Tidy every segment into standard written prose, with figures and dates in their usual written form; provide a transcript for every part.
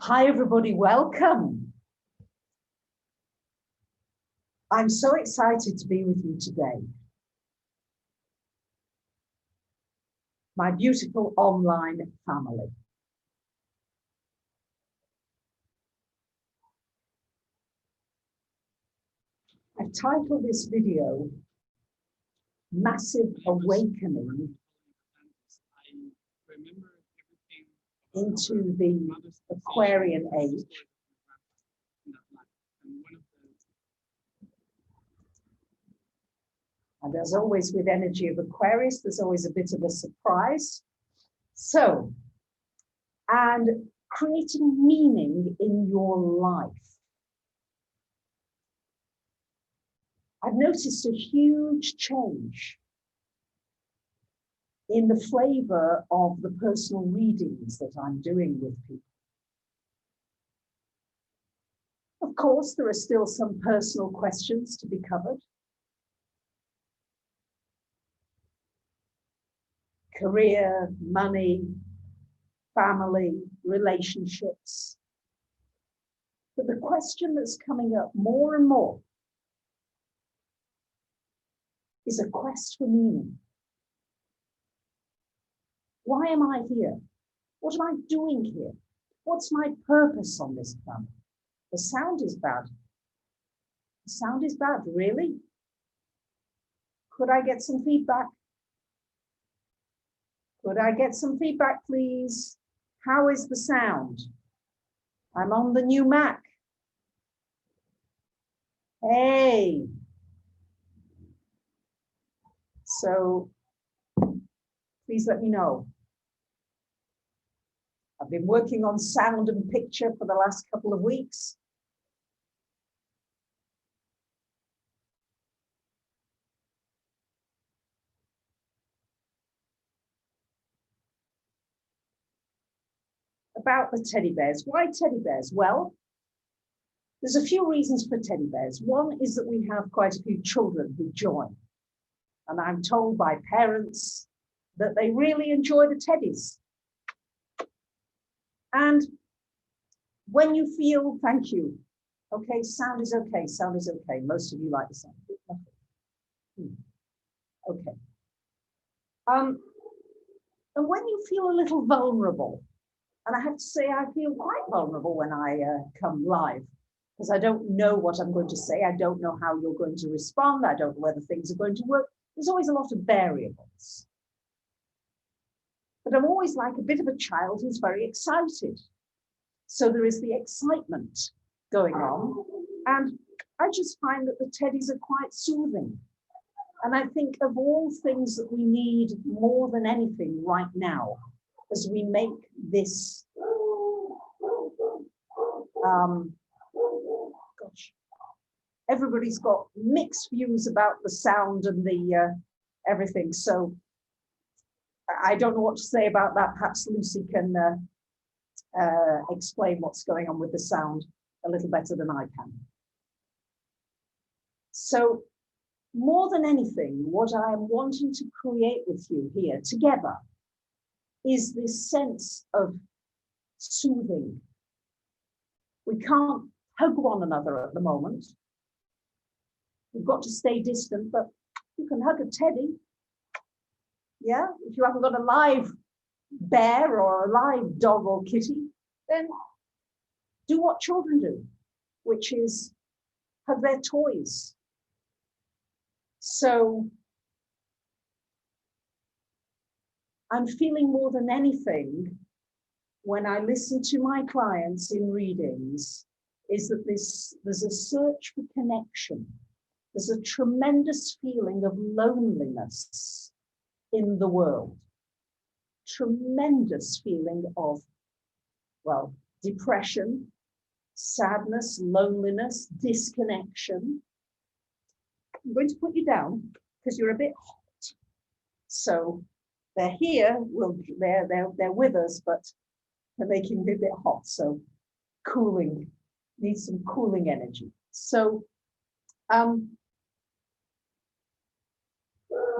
Hi, everybody. Welcome. I'm so excited to be with you today. My beautiful online family. I've titled this video, Massive Awakening into the Aquarian age. And as always with energy of Aquarius, there's always a bit of a surprise. So, and creating meaning in your life. I've noticed a huge change in the flavor of the personal readings that I'm doing with people. Of course, there are still some personal questions to be covered. Career, money, family, relationships. But the question that's coming up more and more is a quest for meaning. Why am I here? What am I doing here? What's my purpose on this planet? The sound is bad. The sound is bad, really? Could I get some feedback? Could I get some feedback, please? How is the sound? I'm on the new Mac. Hey. So please let me know. I've been working on sound and picture for the last couple of weeks. About the teddy bears. Why teddy bears? Well, there's a few reasons for teddy bears. One is that we have quite a few children who join. And I'm told by parents that they really enjoy the teddies. And when you feel, thank you. Okay, sound is okay, sound is okay. Most of you like the sound. Okay. And when you feel a little vulnerable, and I have to say I feel quite vulnerable when I come live, because I don't know what I'm going to say. I don't know how you're going to respond. I don't know whether things are going to work. There's always a lot of variables. But I'm always like a bit of a child who's very excited. So there is the excitement going on. And I just find that the teddies are quite soothing. And I think of all things that we need more than anything right now, as we make this, gosh, everybody's got mixed views about the sound and the everything. So I don't know what to say about that. Perhaps Lucy can explain what's going on with the sound a little better than I can. So more than anything, what I am wanting to create with you here together is this sense of soothing. We can't hug one another at the moment. We've got to stay distant, but you can hug a teddy. Yeah, if you haven't got a live bear or a live dog or kitty, then do what children do, which is hug their toys. So I'm feeling more than anything when I listen to my clients in readings is that there's a search for connection. There's a tremendous feeling of loneliness in the world. Tremendous feeling of, well, depression, sadness, loneliness, disconnection. I'm going to put you down because you're a bit hot. So they're here, they're with us, but they're making me a bit hot. So cooling, needs some cooling energy. So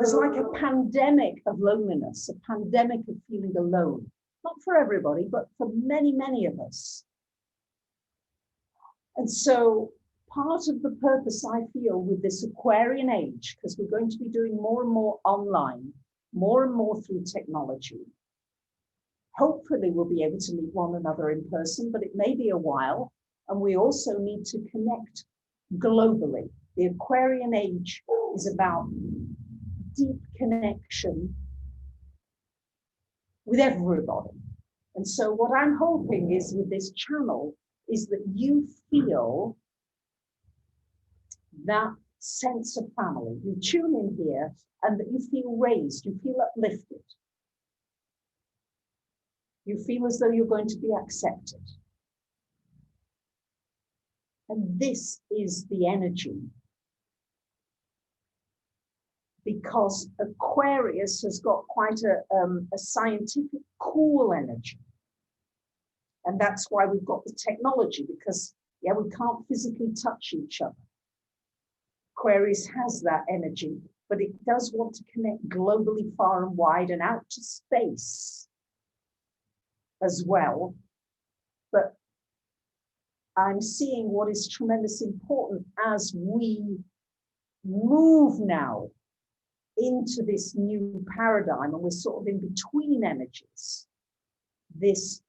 there's like a pandemic of loneliness, a pandemic of feeling alone. Not for everybody, but for many, many of us. And so part of the purpose I feel with this Aquarian age, because we're going to be doing more and more online, more and more through technology. Hopefully we'll be able to meet one another in person, but it may be a while. And we also need to connect globally. The Aquarian age is about deep connection with everybody. And so what I'm hoping is with this channel is that you feel that sense of family. You tune in here and that you feel raised, you feel uplifted. You feel as though you're going to be accepted. And this is the energy. Because Aquarius has got quite a scientific, cool energy. And that's why we've got the technology, because, yeah, we can't physically touch each other. Aquarius has that energy, but it does want to connect globally far and wide and out to space as well. But I'm seeing what is tremendously important as we move now into this new paradigm, and we're sort of in between energies. This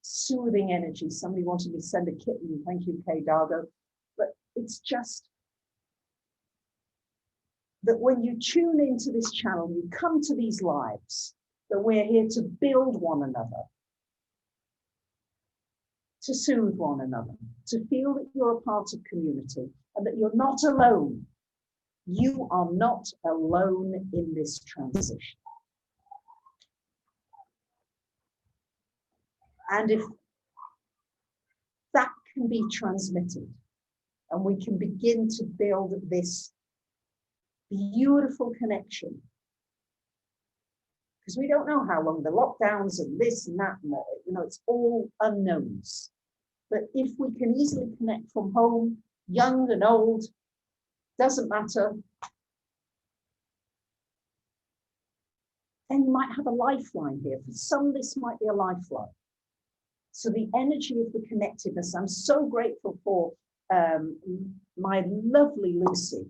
soothing energy. Somebody wanted me to send a kitten. Thank you, Kay Dargo. But it's just that when you tune into this channel, you come to these lives, that we're here to build one another, to soothe one another, to feel that you're a part of community and that you're not alone. You are not alone in this transition. And if that can be transmitted and we can begin to build this beautiful connection, because we don't know how long the lockdowns and this and that, and that, you know, it's all unknowns. But if we can easily connect from home, young and old, doesn't matter, then you might have a lifeline here. For some, this might be a lifeline. So the energy of the connectedness, I'm so grateful for my lovely Lucy.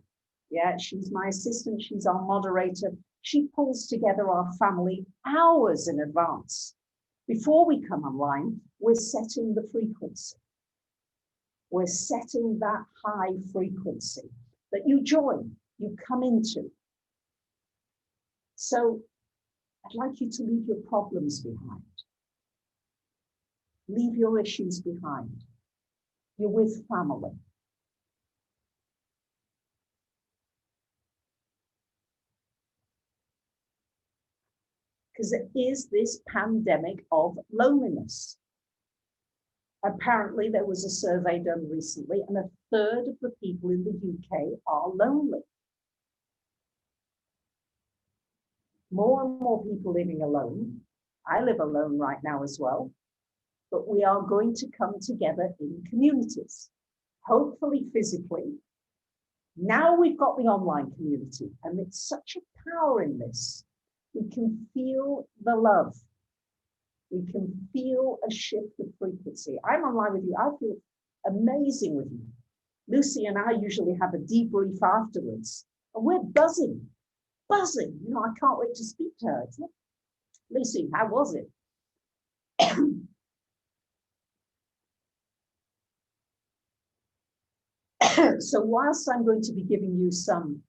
Yeah, she's my assistant, she's our moderator. She pulls together our family hours in advance. Before we come online, we're setting the frequency. We're setting that high frequency that you join, you come into. So I'd like you to leave your problems behind. Leave your issues behind. You're with family. Because there is this pandemic of loneliness. Apparently, there was a survey done recently, and 1/3 of the people in the UK are lonely. More and more people living alone. I live alone right now as well. But we are going to come together in communities, hopefully physically. Now we've got the online community, and it's such a power in this. We can feel the love. We can feel a shift of frequency. I'm online with you. I feel amazing with you. Lucy and I usually have a debrief afterwards, and we're buzzing. You know, I can't wait to speak to her. It's like, Lucy, how was it? So whilst I'm going to be giving you some,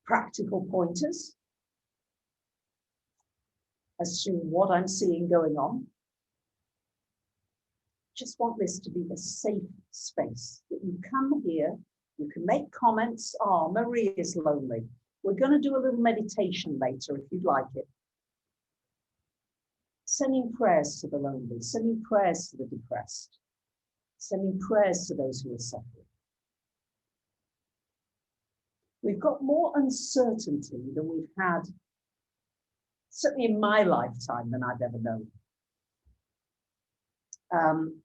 practical pointers as to what I'm seeing going on, just want this to be a safe space that you come here, you can make comments. Oh, Marie is lonely. We're going to do a little meditation later if you'd like it. Sending prayers to the lonely, sending prayers to the depressed, sending prayers to those who are suffering. We've got more uncertainty than we've had, certainly in my lifetime, than I've ever known.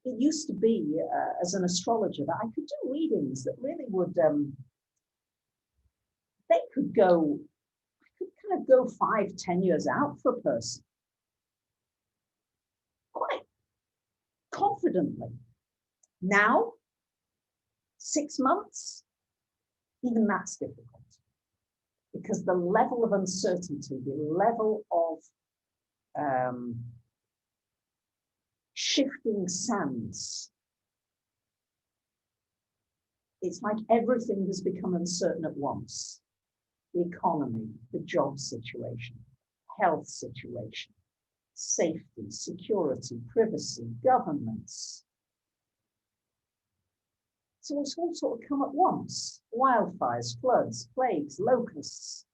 It used to be, as an astrologer, that I could do readings that really would, I could kind of go 5-10 years out for a person. confidently. Now, 6 months, even that's difficult, because the level of uncertainty, the level of shifting sands, it's like everything has become uncertain at once. The economy, the job situation, health situation, safety, security, privacy, governments. So it's all sort of come at once. Wildfires, floods, plagues, locusts.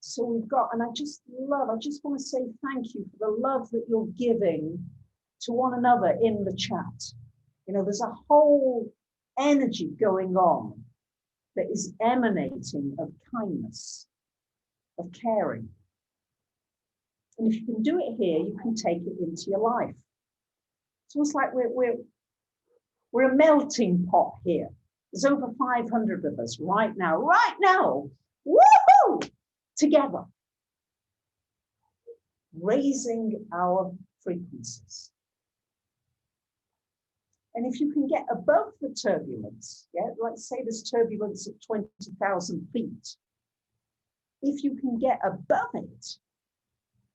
So we've got, and I just want to say thank you for the love that you're giving to one another in the chat. You know, there's a whole energy going on that is emanating of kindness, of caring. And if you can do it here, you can take it into your life. It's almost like we're a melting pot here. There's over 500 of us right now, woohoo, together, raising our frequencies. And if you can get above the turbulence, yeah, let's say there's turbulence at 20,000 feet. If you can get above it,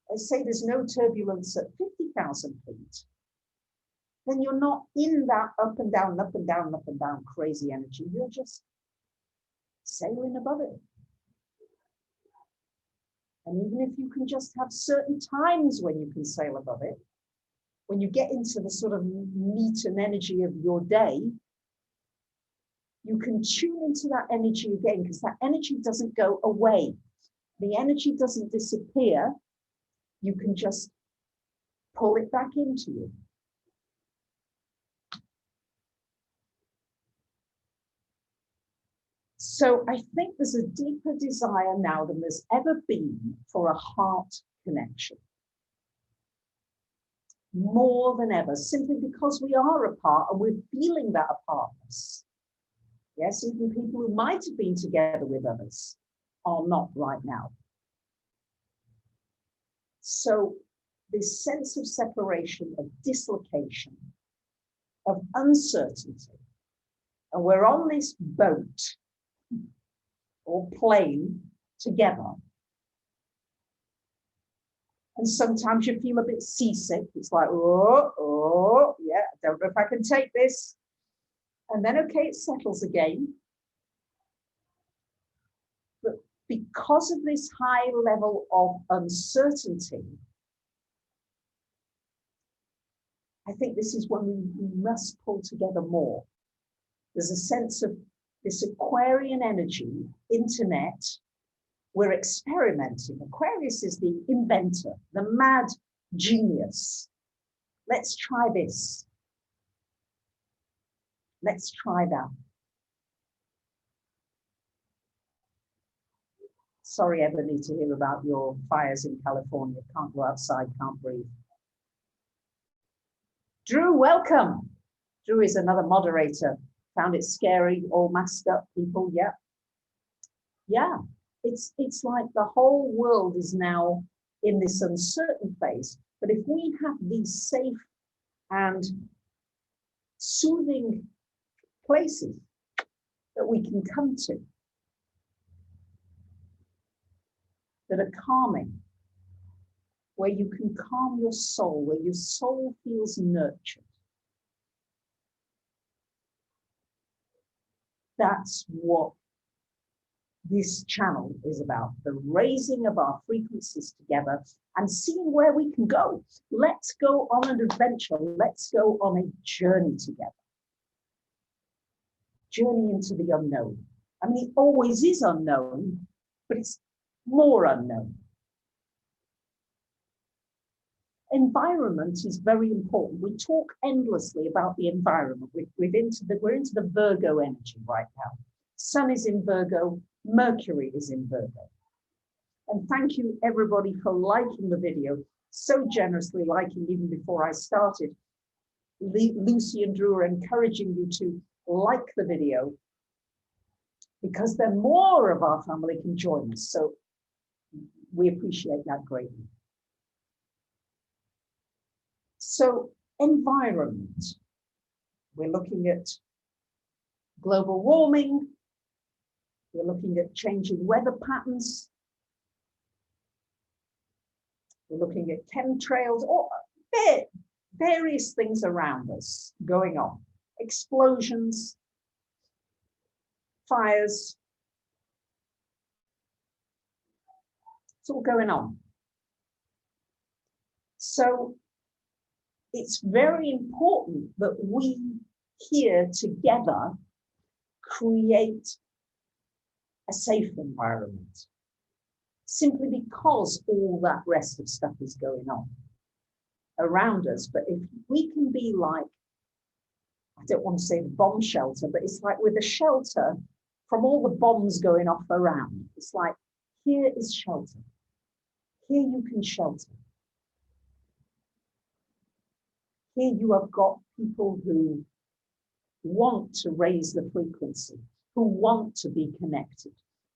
let's say there's no turbulence at 50,000 feet, then you're not in that up and down, up and down, up and down crazy energy. You're just sailing above it. And even if you can just have certain times when you can sail above it, when you get into the sort of meat and energy of your day, you can tune into that energy again, because that energy doesn't go away. The energy doesn't disappear. You can just pull it back into you. So I think there's a deeper desire now than there's ever been for a heart connection. More than ever, simply because we are apart and we're feeling that apartness. Yes, even people who might have been together with others are not right now. So this sense of separation, of dislocation, of uncertainty, and we're on this boat or plane together. And sometimes you feel a bit seasick. It's like, oh, yeah, I don't know if I can take this. And then, okay, it settles again. But because of this high level of uncertainty, I think this is when we must pull together more. There's a sense of this Aquarian energy, internet. We're experimenting. Aquarius is the inventor, the mad genius. Let's try this. Let's try that. Sorry, Ebony, to hear about your fires in California. Can't go outside, can't breathe. Drew, welcome. Drew is another moderator. Found it scary, all masked up people. Yeah. Yeah. It's like the whole world is now in this uncertain phase. But if we have these safe and soothing places that we can come to, that are calming, where you can calm your soul, where your soul feels nurtured, that's what this channel is about, the raising of our frequencies together and seeing where we can go. Let's go on an adventure. Let's go on a journey together. Journey into the unknown. I mean, it always is unknown, but it's more unknown. Environment is very important. We talk endlessly about the environment. We're into the Virgo energy right now. Sun is in Virgo, Mercury is in Virgo. And thank you everybody for liking the video, so generously liking even before I started. Lucy and Drew are encouraging you to like the video because then more of our family can join us. So we appreciate that greatly. So environment, we're looking at global warming, we're looking at changing weather patterns, we're looking at chemtrails, or various things around us going on, explosions, fires, it's all going on. So it's very important that we here together create a safe environment, simply because all that rest of stuff is going on around us. But if we can be like, I don't want to say the bomb shelter, but it's like with a shelter from all the bombs going off around. It's like, here is shelter. Here you can shelter. Here you have got people who want to raise the frequency, who want to be connected,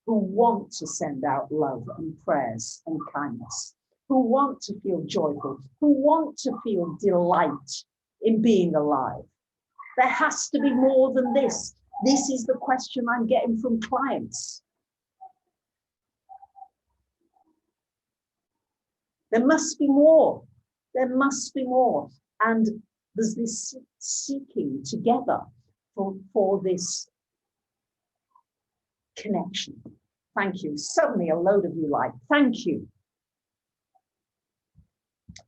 who want to send out love and prayers and kindness, who want to feel joyful, who want to feel delight in being alive. There has to be more than this. This is the question I'm getting from clients. There must be more. There must be more. And there's this seeking together for this connection. Thank you. Suddenly a load of you like, thank you.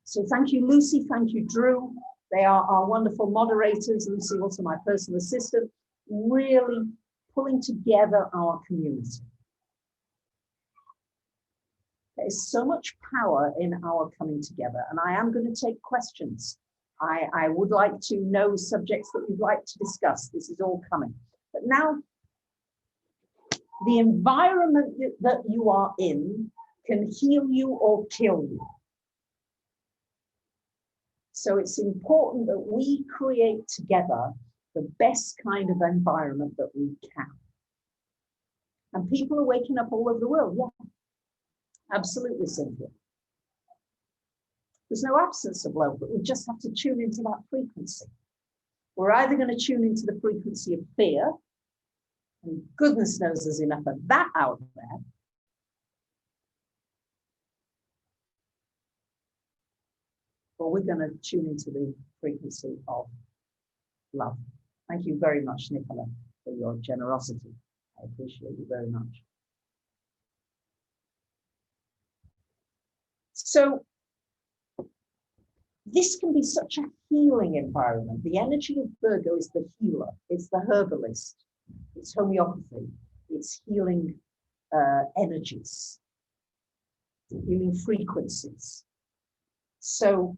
So thank you, Lucy. Thank you, Drew. They are our wonderful moderators. Lucy, also my personal assistant, really pulling together our community. There is so much power in our coming together, and I am going to take questions. I would like to know subjects that you'd like to discuss. This is all coming. But now, the environment that you are in can heal you or kill you. So it's important that we create together the best kind of environment that we can. And people are waking up all over the world. Yeah, absolutely, Cynthia. There's no absence of love, but we just have to tune into that frequency. We're either going to tune into the frequency of fear, and goodness knows there's enough of that out there, or we're going to tune into the frequency of love. Thank you very much, Nicola, for your generosity. I appreciate you very much. So this can be such a healing environment. The energy of Virgo is the healer, it's the herbalist, it's homeopathy, it's healing energies, healing frequencies. So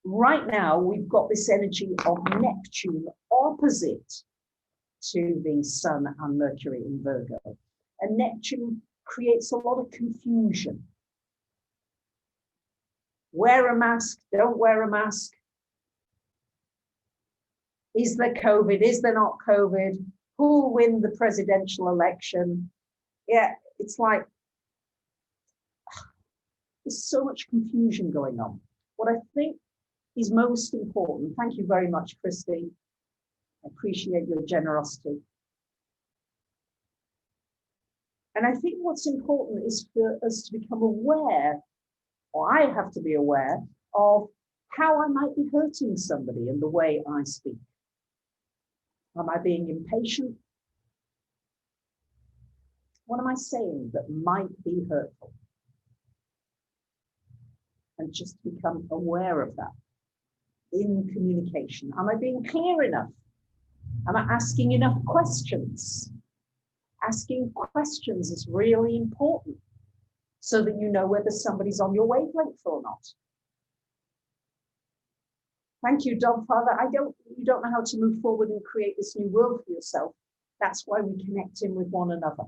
right now we've got this energy of Neptune opposite to the Sun and Mercury in Virgo. And Neptune creates a lot of confusion. Wear a mask, don't wear a mask. Is there COVID? Is there not COVID? Who will win the presidential election? Yeah, it's like, there's so much confusion going on. What I think is most important, thank you very much, Christy. I appreciate your generosity. And I think what's important is for us to become aware, or I have to be aware of how I might be hurting somebody in the way I speak. Am I being impatient? What am I saying that might be hurtful? And just become aware of that in communication. Am I being clear enough? Am I asking enough questions? Asking questions is really important so that you know whether somebody's on your wavelength or not. Thank you, Dogfather. You don't know how to move forward and create this new world for yourself. That's why we connect in with one another.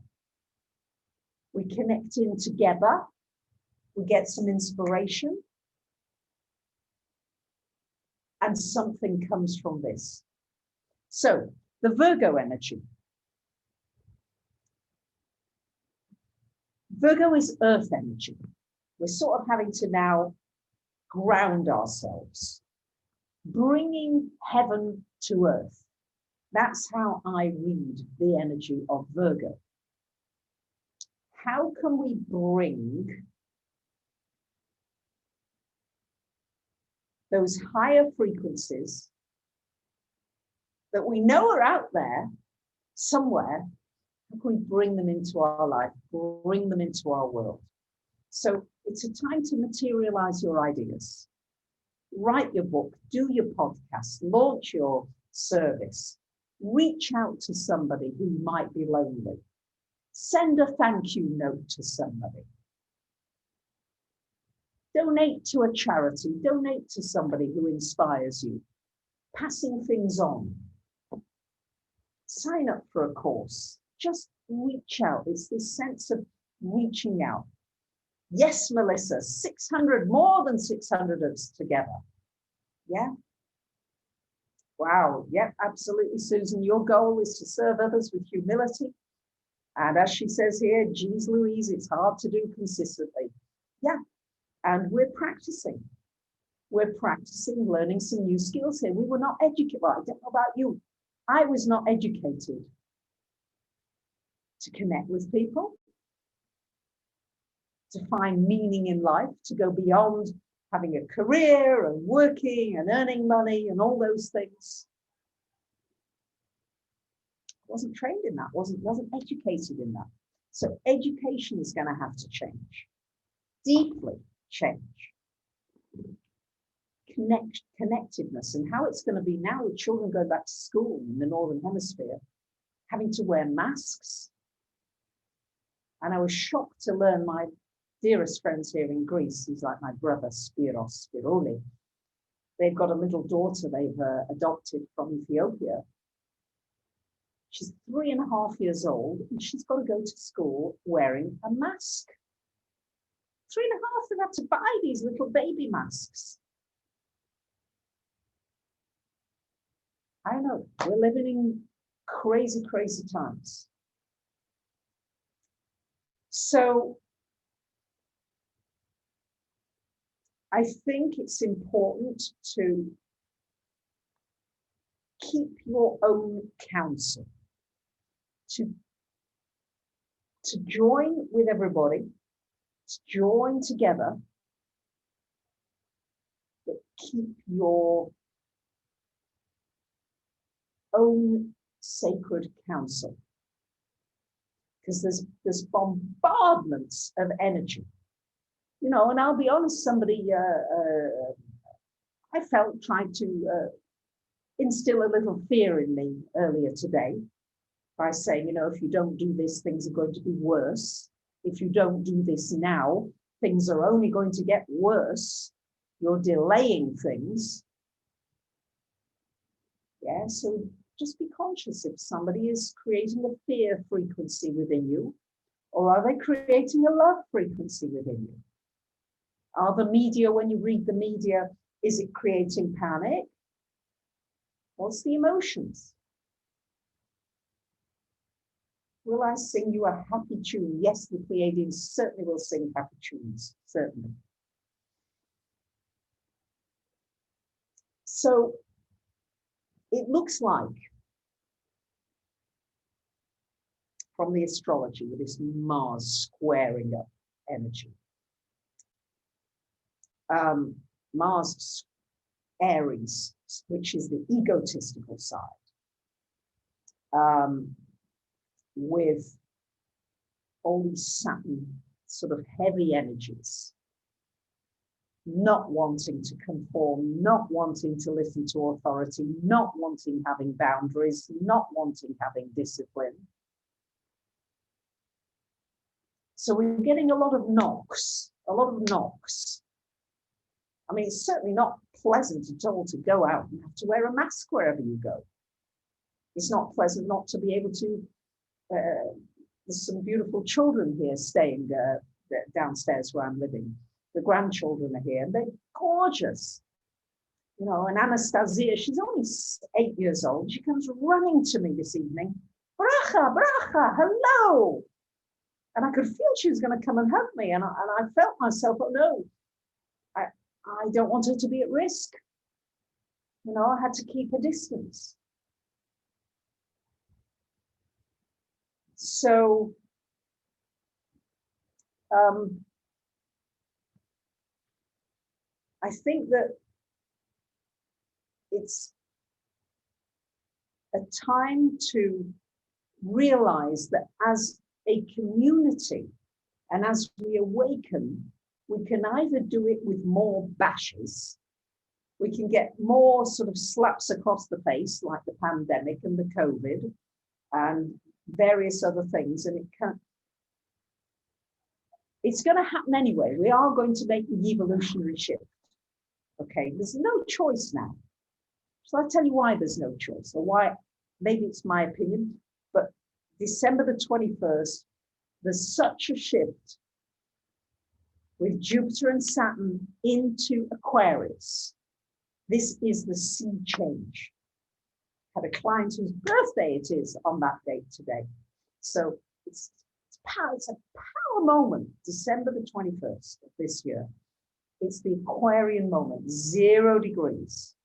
We connect in together. We get some inspiration. And something comes from this. So, the Virgo energy. Virgo is earth energy. We're sort of having to now ground ourselves, bringing heaven to earth. That's how I read the energy of Virgo. How can we bring those higher frequencies that we know are out there somewhere? How can we bring them into our life, bring them into our world? So it's a time to materialize your ideas. Write your book, do your podcast, launch your service, reach out to somebody who might be lonely. Send a thank you note to somebody. Donate to a charity, donate to somebody who inspires you. Passing things on. Sign up for a course. Just reach out. It's this sense of reaching out. Yes, Melissa, 600, more than 600 of us together. Yeah. Wow. Yeah, absolutely, Susan. Your goal is to serve others with humility. And as she says here, geez Louise, it's hard to do consistently. Yeah. And we're practicing. We're practicing, learning some new skills here. We were not educated. Well, I don't know about you. I was not educated to connect with people, to find meaning in life, to go beyond having a career and working and earning money and all those things. Wasn't trained in that, wasn't educated in that. So education is going to have to change, deeply change. Connectedness, and how it's going to be now with children going back to school in the Northern Hemisphere, having to wear masks. And I was shocked to learn my dearest friends here in Greece, he's like my brother, Spiroli. They've got a little daughter they've adopted from Ethiopia. She's 3.5 years old, and she's got to go to school wearing a mask. 3.5, they've had to buy these little baby masks. I know, we're living in crazy, crazy times. So I think it's important to keep your own counsel, to join with everybody, to join together, but keep your own sacred counsel, because there's bombardments of energy, you know. And I'll be honest, somebody I felt tried to instill a little fear in me earlier today by saying, you know, if you don't do this, things are going to be worse. If you don't do this now, things are only going to get worse. You're delaying things. Yeah, so just be conscious if somebody is creating a fear frequency within you, or are they creating a love frequency within you? Are the media, when you read the media, is it creating panic? What's the emotions? Will I sing you a happy tune? Yes, the Pleiadians certainly will sing happy tunes, certainly. So it looks like, from the astrology, with this Mars squaring up energy, Mars Aries, which is the egotistical side, with all these Saturn sort of heavy energies, not wanting to conform, not wanting to listen to authority, not wanting having boundaries, not wanting having discipline. So we're getting a lot of knocks, I mean, it's certainly not pleasant at all to go out and have to wear a mask wherever you go. It's not pleasant not to be able to, there's some beautiful children here staying downstairs where I'm living. The grandchildren are here and they're gorgeous. You know, and Anastasia, she's only 8 years old. She comes running to me this evening. Bracha, Bracha, hello. And I could feel she was going to come and hug me. And I felt myself, oh no, I don't want her to be at risk. You know, I had to keep a distance. So, I think that it's a time to realize that as a community and as we awaken, we can either do it with more bashes, we can get more sort of slaps across the face like the pandemic and the COVID and various other things, and it's going to happen anyway. We are going to make the evolutionary shift. Okay, there's no choice now. So I'll tell you why there's no choice, or why, maybe it's my opinion, but December the 21st, there's such a shift with Jupiter and Saturn into Aquarius. This is the sea change. I had a client whose birthday it is on that date today. So it's a power moment, December the 21st of this year. It's the Aquarian moment, 0 degrees,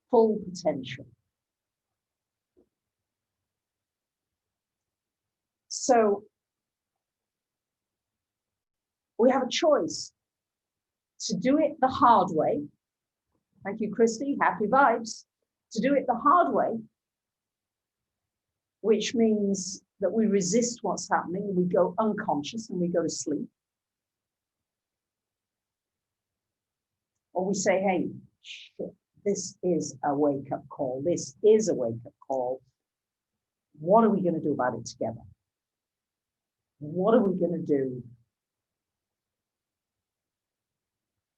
full potential. So we have a choice to do it the hard way. Thank you, Christy, happy vibes. To do it the hard way, which means that we resist what's happening, we go unconscious and we go to sleep. Or we say, hey, shit, this is a wake-up call. This is a wake-up call. What are we going to do about it together? What are we going to do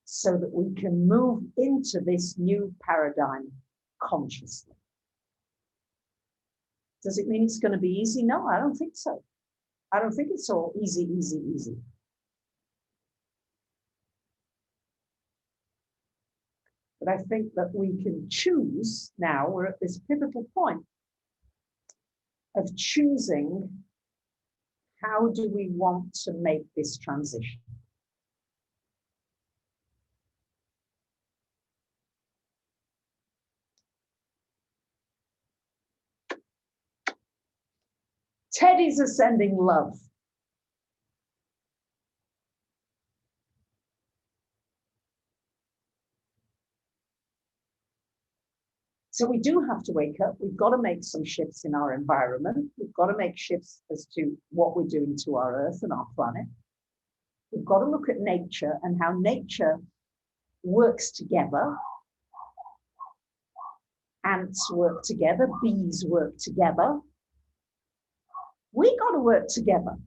so that we can move into this new paradigm consciously? Does it mean it's going to be easy? No, I don't think so. I don't think it's all easy, easy, easy. But I think that we can choose now, we're at this pivotal point of choosing how do we want to make this transition. Teddy's ascending love. So we do have to wake up. We've got to make some shifts in our environment. We've got to make shifts as to what we're doing to our Earth and our planet. We've got to look at nature and how nature works together. Ants work together, bees work together. We got to work together.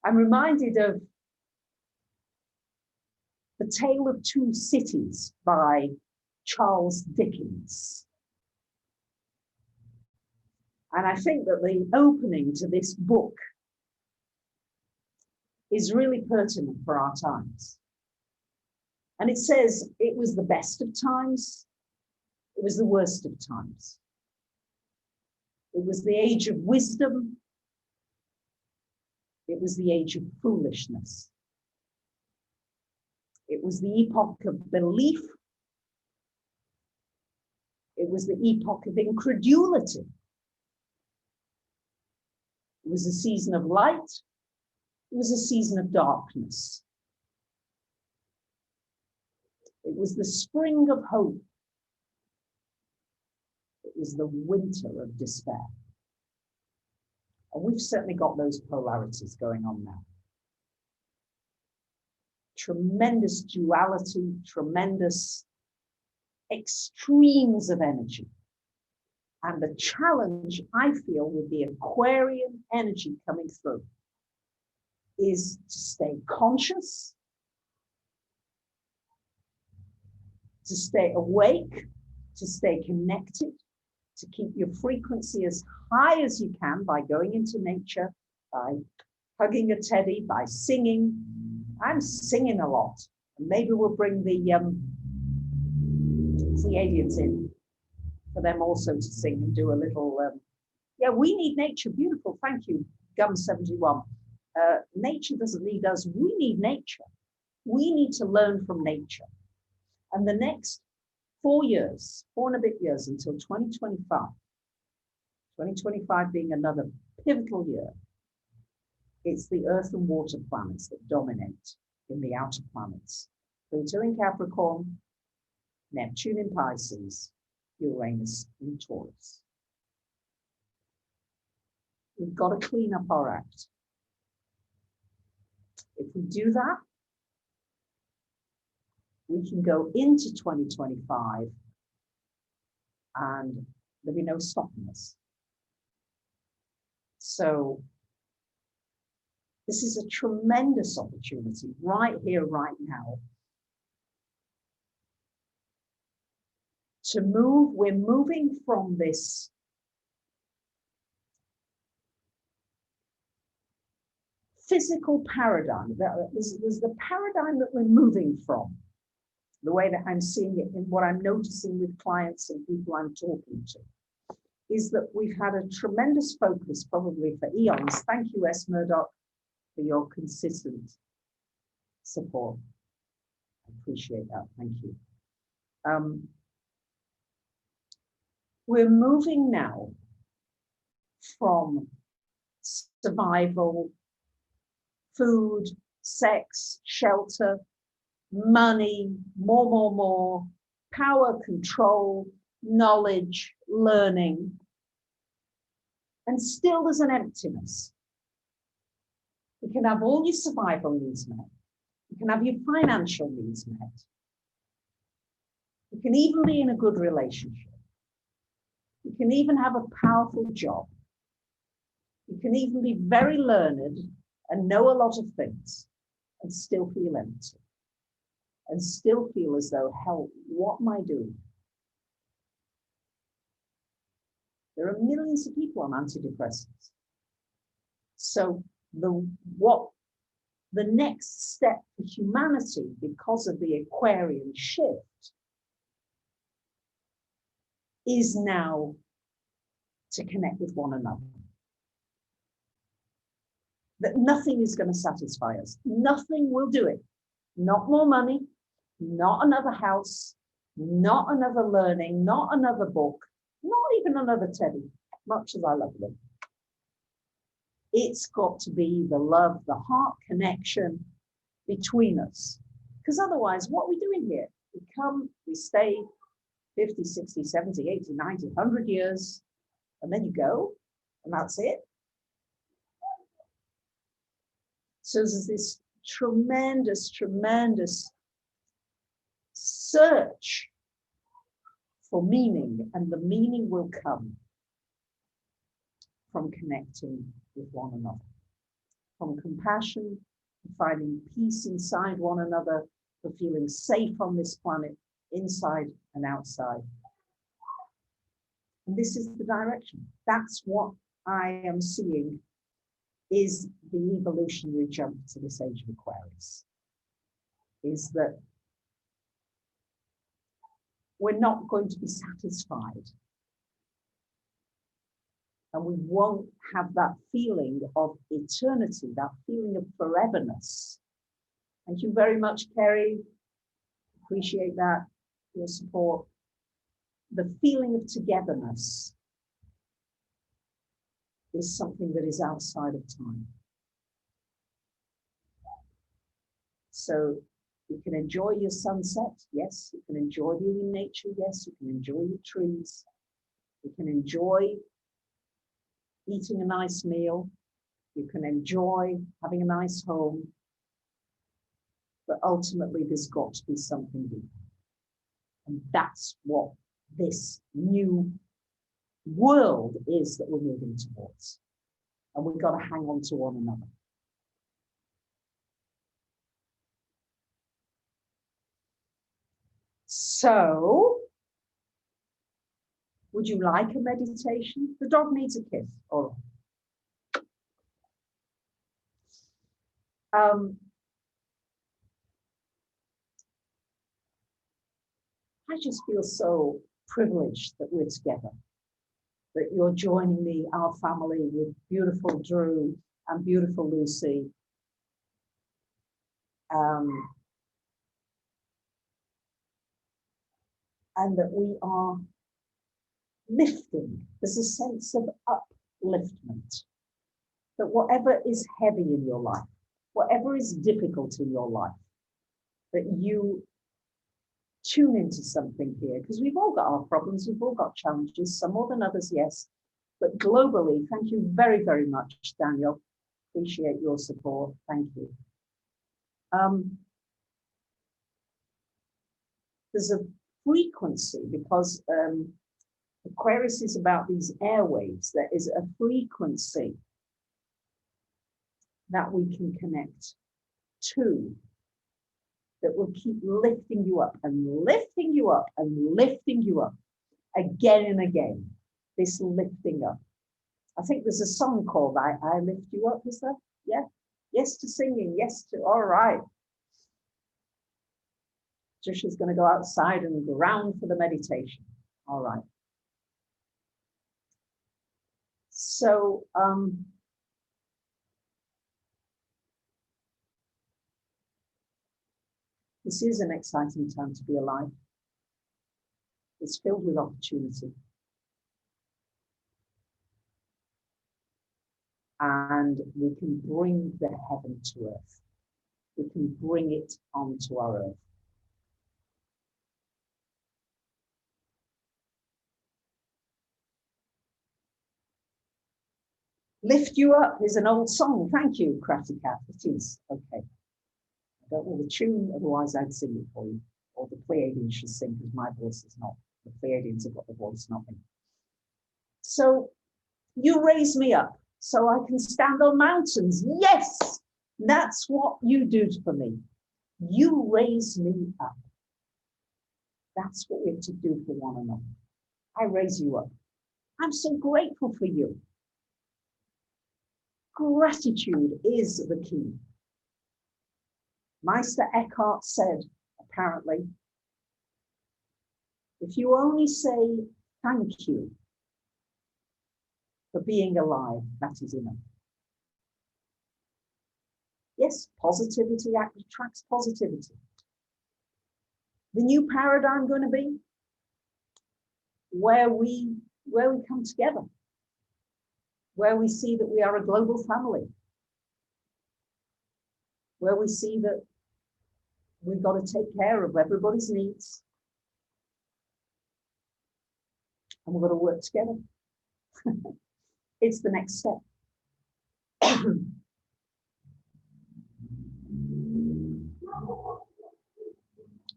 I'm reminded of The Tale of Two Cities by Charles Dickens. And I think that the opening to this book is really pertinent for our times. And it says it was the best of times, it was the worst of times. It was the age of wisdom, it was the age of foolishness. It was the epoch of belief. It was the epoch of incredulity. It was a season of light. It was a season of darkness. It was the spring of hope. It was the winter of despair. And we've certainly got those polarities going on now. Tremendous duality, tremendous extremes of energy. And the challenge I feel with the Aquarian energy coming through is to stay conscious, to stay awake, to stay connected, to keep your frequency as high as you can by going into nature, by hugging a teddy, by singing. I'm singing a lot. And maybe we'll bring the Pleiadians in for them also to sing and do a little, yeah, we need nature. Beautiful. Thank you, Gum71. Nature doesn't need us. We need nature. We need to learn from nature. And the next 4 years, 4 and a bit years until 2025 being another pivotal year, it's the Earth and water planets that dominate in the outer planets. Pluto in Capricorn, Neptune in Pisces, Uranus in Taurus. We've got to clean up our act. If we do that, we can go into 2025 and there'll be no stopping us. So this is a tremendous opportunity right here, right now, to move. We're moving from this physical paradigm. There's the paradigm that we're moving from, the way that I'm seeing it and what I'm noticing with clients and people I'm talking to, is that we've had a tremendous focus, probably for eons. Thank you, S. Murdoch, for your consistent support. I appreciate that. Thank you. We're moving now from survival, food, sex, shelter, money, more, power, control, knowledge, learning, and still there's an emptiness. You can have all your survival needs met. You can have your financial needs met. You can even be in a good relationship. You can even have a powerful job. You can even be very learned and know a lot of things and still feel empty. And still feel as though, hell, what am I doing? There are millions of people on antidepressants. So the next step for humanity, because of the Aquarian shift, is now to connect with one another. That nothing is going to satisfy us. Nothing will do it. Not more money, not another house, not another learning, not another book, not even another teddy, much as I love them. It's got to be the love, the heart connection between us. Because otherwise, what are we doing here? We come, we stay 50, 60, 70, 80, 90, 100 years, and then you go, and that's it. So there's this tremendous search for meaning, and the meaning will come from connecting with one another, from compassion, finding peace inside one another, for feeling safe on this planet, inside and outside. And this is the direction. That's what I am seeing is the evolutionary jump to this age of Aquarius, is that we're not going to be satisfied. And we won't have that feeling of eternity, that feeling of foreverness. Thank you very much, Kerry. Appreciate that, your support. The feeling of togetherness is something that is outside of time. So you can enjoy your sunset, yes. You can enjoy being in nature, yes. You can enjoy your trees. You can enjoy eating a nice meal. You can enjoy having a nice home. But ultimately, there's got to be something deeper. And that's what this new world is that we're moving towards. And we've got to hang on to one another. So, would you like a meditation? The dog needs a kiss. All right. I just feel so privileged that we're together, that you're joining me, our family, with beautiful Drew and beautiful Lucy. And that we are lifting. There's a sense of upliftment. That whatever is heavy in your life, whatever is difficult in your life, that you tune into something here, because we've all got our problems, we've all got challenges, some more than others, yes. But globally, thank you very, very much, Daniel. Appreciate your support. Thank you. There's a frequency, because Aquarius is about these airwaves. There is a frequency that we can connect to, that will keep lifting you up and lifting you up and lifting you up again and again. This lifting up. I think there's a song called I Lift You Up, is there? Yeah. Yes to singing, yes to, all right. Joshua's going to go outside and ground for the meditation. All right. So, this is an exciting time to be alive. It's filled with opportunity. And we can bring the heaven to earth. We can bring it onto our earth. Lift You Up is an old song. Thank you, Crafty Cat. It is. Okay. I don't know the tune, otherwise I'd sing it for you. Or the Pleiadians should sing, because my voice is not. The Pleiadians have got the voice, not me. So, you raise me up so I can stand on mountains. Yes, that's what you do for me. You raise me up. That's what we have to do for one another. I raise you up. I'm so grateful for you. Gratitude is the key. Meister Eckhart said, apparently, if you only say thank you for being alive, that is enough. Yes, positivity attracts positivity. The new paradigm going to be where we come together, where we see that we are a global family, where we see that we've got to take care of everybody's needs, and we've got to work together. It's the next step.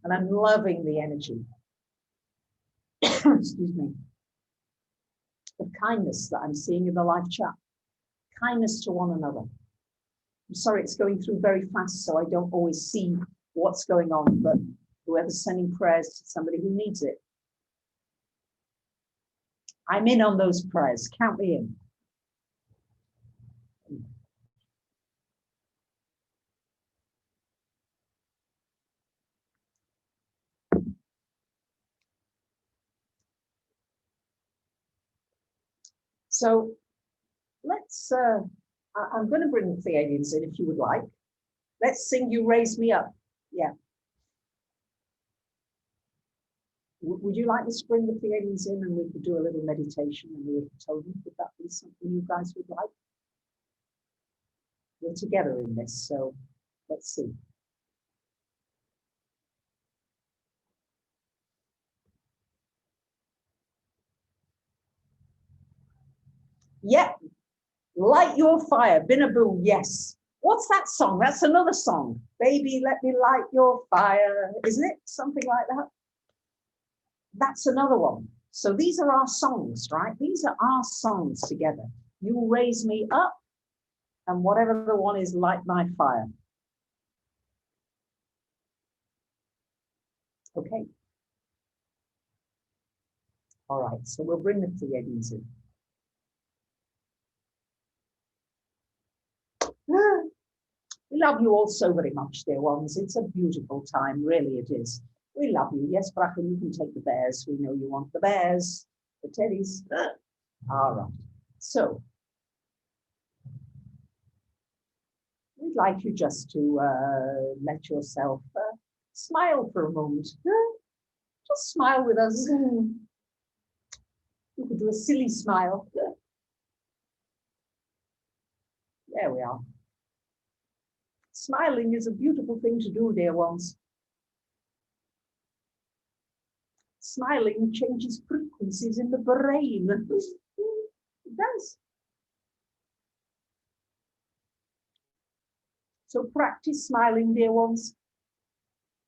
And I'm loving the energy, excuse me, of kindness that I'm seeing in the live chat. Kindness to one another. I'm sorry, it's going through very fast, so I don't always see what's going on, but whoever's sending prayers to somebody who needs it, I'm in on those prayers. Count me in. So let's, I'm going to bring the Pleiadians in if you would like. Let's sing You Raise Me Up. Yeah. Would you like me to bring the Pleiadians in and we could do a little meditation and a little totem? Would that be something you guys would like? We're together in this, so let's see. Yeah, Light Your Fire, Binaboo, yes. What's that song? That's another song. Baby, let me light your fire. Isn't it? Something like that. That's another one. So these are our songs, right? These are our songs together. You Raise Me Up, and whatever the one is, Light My Fire. Okay. All right, so we'll bring the Pleiadians in. We love you all so very much, dear ones. It's a beautiful time, really it is. We love you. Yes, Bracha, you can take the bears. We know you want the bears, the teddies. All right. So, we'd like you just to let yourself smile for a moment. Just smile with us. You could do a silly smile. There we are. Smiling is a beautiful thing to do, dear ones. Smiling changes frequencies in the brain. It does. So practice smiling, dear ones.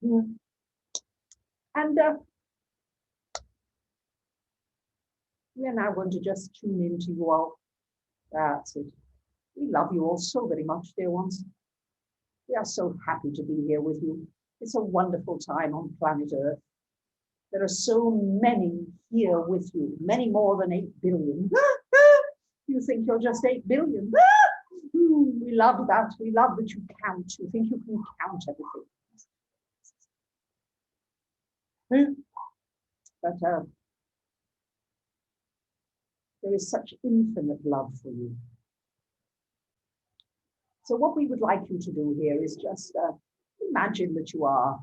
And we are now going to just tune into you all. That's it. We love you all so very much, dear ones. We are so happy to be here with you. It's a wonderful time on planet Earth. There are so many here with you, many more than 8 billion. You think you're just 8 billion. We love that. We love that you count. You think you can count everything. But there is such infinite love for you. So what we would like you to do here is just imagine that you are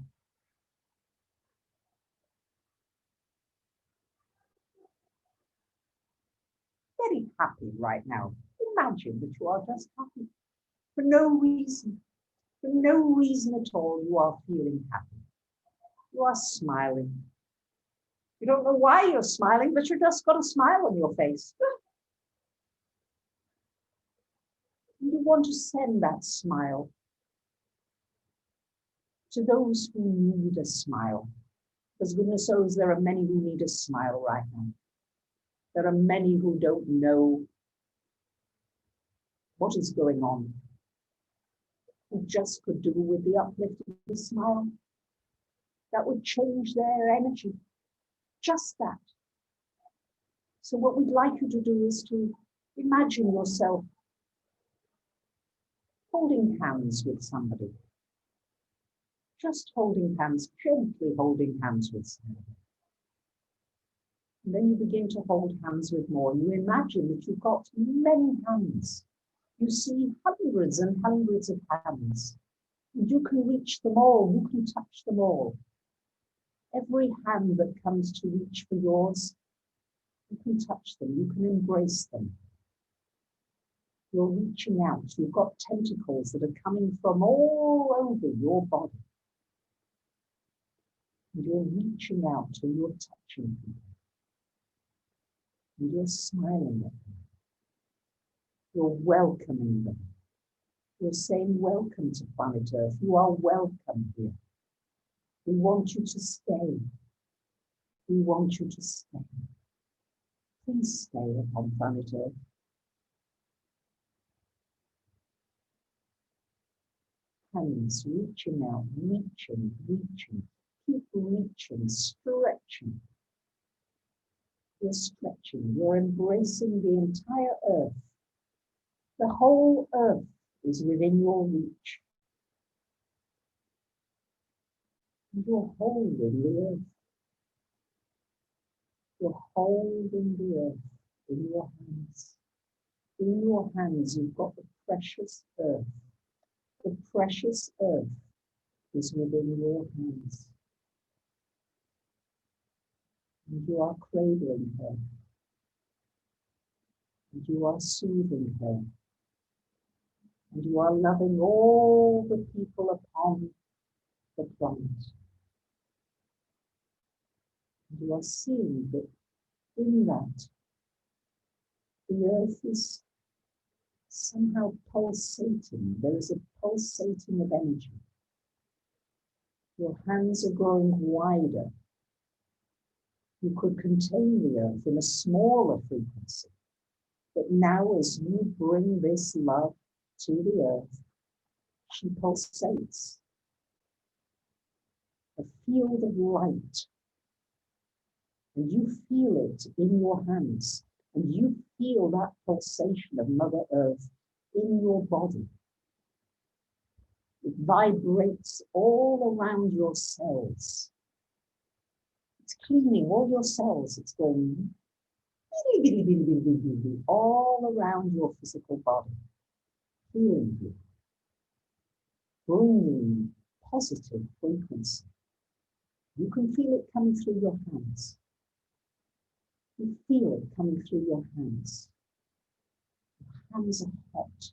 very happy right now. Imagine that you are just happy for no reason. For no reason at all, you are feeling happy. You are smiling. You don't know why you're smiling, but you just got a smile on your face. You want to send that smile to those who need a smile. Because goodness knows there are many who need a smile right now. There are many who don't know what is going on, who just could do with the uplift of the smile. That would change their energy. Just that. So what we'd like you to do is to imagine yourself holding hands with somebody. Just holding hands, gently holding hands with somebody. And then you begin to hold hands with more. You imagine that you've got many hands. You see hundreds and hundreds of hands. And you can reach them all. You can touch them all. Every hand that comes to reach for yours, you can touch them. You can embrace them. You're reaching out. You've got tentacles that are coming from all over your body. And you're reaching out and you're touching them. And you're smiling at them. You're welcoming them. You're saying welcome to planet Earth. You are welcome here. We want you to stay. We want you to stay. Please stay upon planet Earth. Hands reaching out, reaching, reaching. Keep reaching, stretching. You're stretching. You're embracing the entire Earth. The whole Earth is within your reach. And you're holding the Earth. You're holding the Earth in your hands. In your hands, you've got the precious Earth. The precious Earth is within your hands. And you are cradling her. And you are soothing her. And you are loving all the people upon the planet. And you are seeing that in that, the Earth is somehow pulsating. There is a pulsating of energy. Your hands are growing wider. You could contain the Earth in a smaller frequency. But now as you bring this love to the Earth, she pulsates. A field of light. And you feel it in your hands. And you feel that pulsation of Mother Earth in your body. It vibrates all around your cells. It's cleaning all your cells. It's going all around your physical body, healing you, bringing positive frequency. You can feel it coming through your hands. You feel it coming through your hands. Your hands are hot.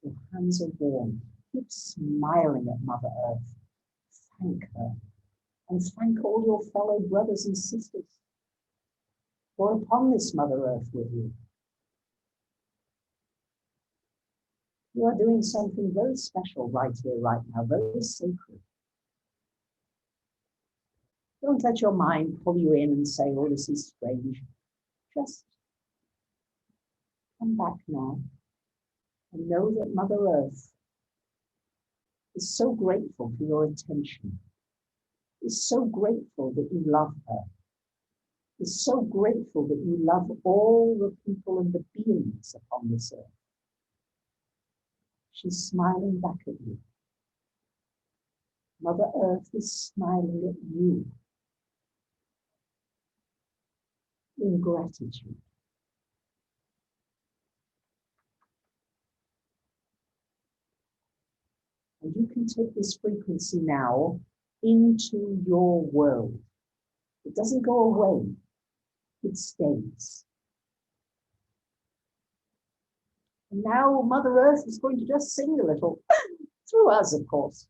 Your hands are warm. Keep smiling at Mother Earth. Thank her. And thank all your fellow brothers and sisters who are upon this Mother Earth with you. You are doing something very special right here, right now, very sacred. Don't let your mind pull you in and say, oh, this is strange. Just come back now and know that Mother Earth is so grateful for your attention, is so grateful that you love her, is so grateful that you love all the people and the beings upon this earth. She's smiling back at you. Mother Earth is smiling at you in gratitude. And you can take this frequency now into your world. It doesn't go away, it stays. And now Mother Earth is going to just sing a little, through us, of course.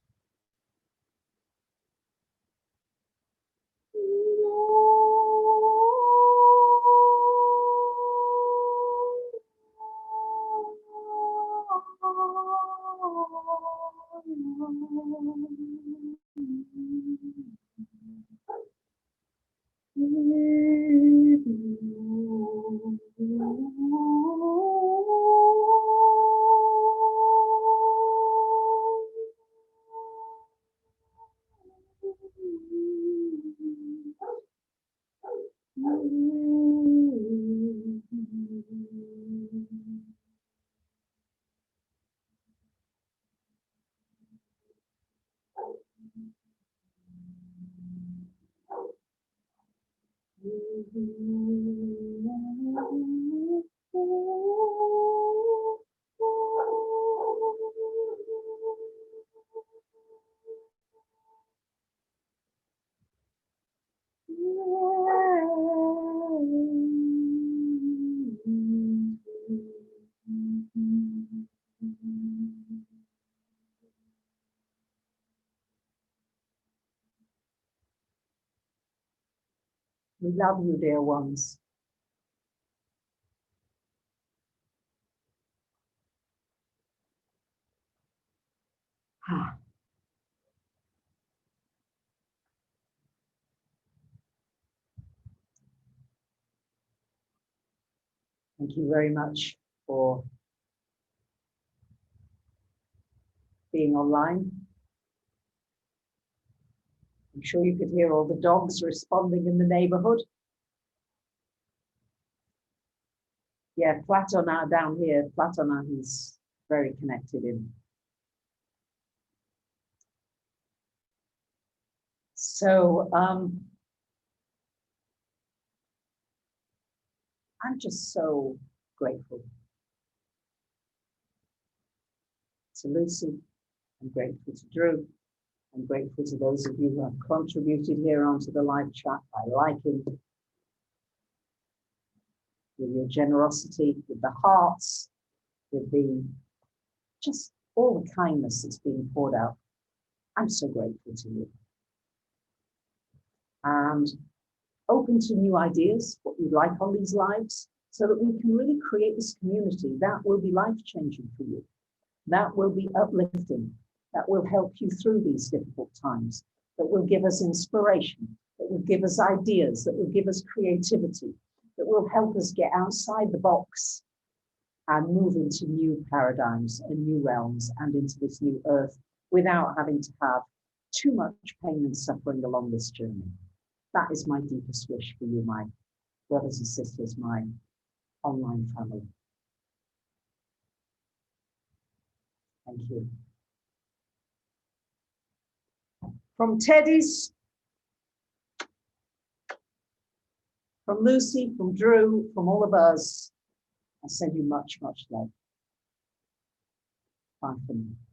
We love you, dear ones. Thank you very much for being online. I'm sure you could hear all the dogs responding in the neighborhood. Yeah, Platona down here, Platona is very connected in. So I'm just so grateful to Lucy. I'm grateful to Drew. I'm grateful to those of you who have contributed here onto the live chat by liking, with your generosity, with the hearts, with the just all the kindness that's being poured out. I'm so grateful to you. And open to new ideas, what you'd like on these lives, so that we can really create this community that will be life-changing for you, that will be uplifting, that will help you through these difficult times, that will give us inspiration, that will give us ideas, that will give us creativity, that will help us get outside the box and move into new paradigms and new realms and into this new earth without having to have too much pain and suffering along this journey. That is my deepest wish for you, my brothers and sisters, my online family. Thank you. From Teddy's From Lucy, from Drew, from all of us, I send you much, much love. Bye for now.